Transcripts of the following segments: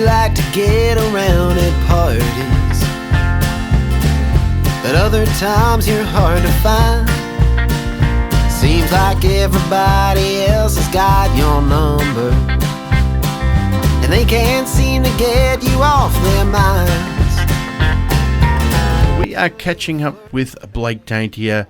like to get around at parties, but other times you're hard to find. Seems like everybody else has got your number, and they can't seem to get you off their minds. We are catching up with Blake Dantier.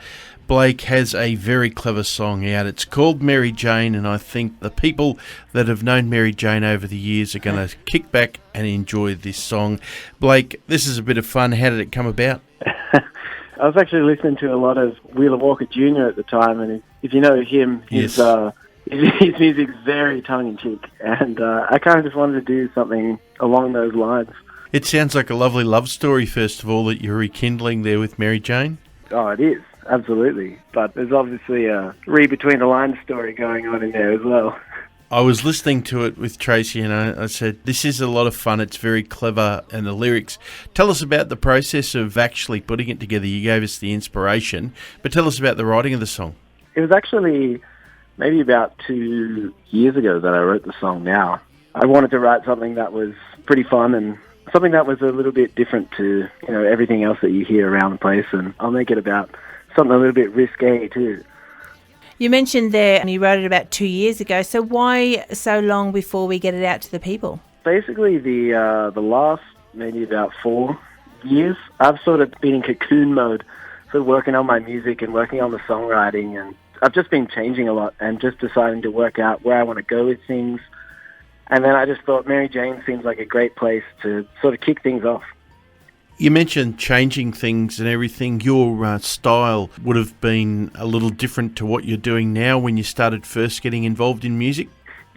Blake has a very clever song out. It's called Mary Jane, and I think the people that have known Mary Jane over the years are going to kick back and enjoy this song. Blake, this is a bit of fun. How did it come about? I was actually listening to a lot of Wheeler Walker Jr. at the time, and if you know him, Yes. his music's very tongue-in-cheek, and I kind of just wanted to do something along those lines. It sounds like a lovely love story, first of all, that you're rekindling there with Mary Jane. Oh, it is, absolutely. But there's obviously a read between the lines story going on in there as well. I was listening to it with Tracy, and I said, this is a lot of fun. It's very clever, and the lyrics. Tell us about the process of actually putting it together. You gave us the inspiration, but tell us about the writing of the song. It was actually maybe about 2 years ago that I wrote the song now. I wanted to write something that was pretty fun and something that was a little bit different to, everything else that you hear around the place, and I'll make it about something a little bit risque too. You mentioned there, and you wrote it about 2 years ago, so why so long before we get it out to the people? Basically, the last maybe about 4 years, I've sort of been in cocoon mode, sort of working on my music and working on the songwriting, and I've just been changing a lot and just deciding to work out where I want to go with things. And then I just thought Mary Jane seems like a great place to sort of kick things off. You mentioned changing things and everything. Your style would have been a little different to what you're doing now when you started first getting involved in music?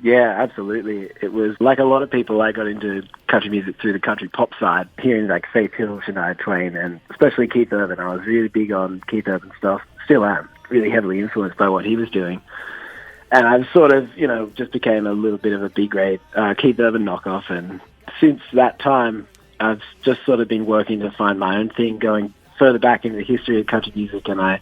Yeah, absolutely. It was like a lot of people, I got into country music through the country pop side, hearing like Faith Hill, Shania Twain, and especially Keith Urban. I was really big on Keith Urban stuff. Still am, really heavily influenced by what he was doing. And I've sort of, just became a little bit of a B-grade Keith Urban knockoff. And since that time, I've just sort of been working to find my own thing, going further back into the history of country music, and I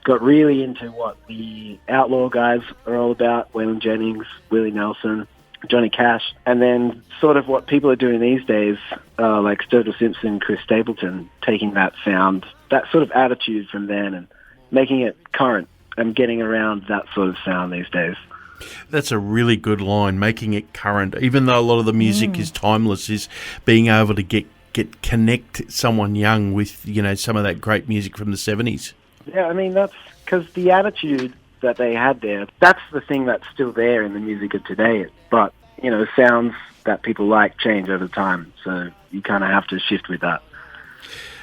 got really into what the outlaw guys are all about, Waylon Jennings, Willie Nelson, Johnny Cash, and then sort of what people are doing these days, like Sturgill Simpson, Chris Stapleton, taking that sound, that sort of attitude from then and making it current and getting around that sort of sound these days. That's a really good line, making it current. Even though a lot of the music is timeless, is being able to connect someone young with, some of that great music from the 70s. Yeah, I mean, that's because the attitude that they had there, that's the thing that's still there in the music of today. But, sounds that people like change over time, so you kind of have to shift with that.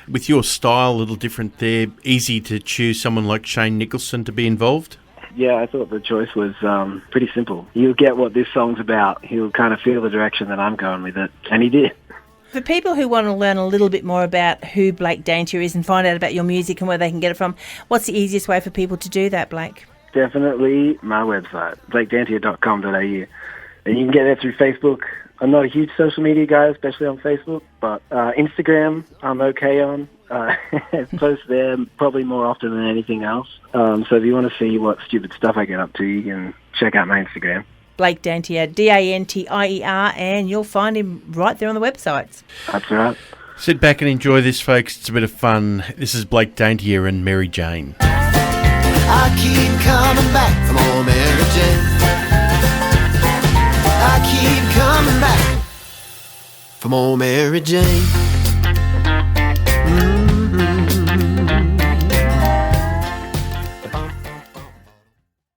With your style a little different there, easy to choose someone like Shane Nicholson to be involved? Yeah, I thought the choice was pretty simple. He'll get what this song's about. He'll kind of feel the direction that I'm going with it, and he did. For people who want to learn a little bit more about who Blake Dantier is and find out about your music and where they can get it from, what's the easiest way for people to do that, Blake? Definitely my website, blakedantier.com.au. And you can get there through Facebook. I'm not a huge social media guy, especially on Facebook, but Instagram I'm okay on. Post there probably more often than anything else. So if you want to see what stupid stuff I get up to, you can check out my Instagram. Blake Dantier, Dantier, and you'll find him right there on the websites. That's right. Sit back and enjoy this, folks. It's a bit of fun. This is Blake Dantier and Mary Jane. I keep coming back for more Mary Jane. I keep coming back for more Mary Jane.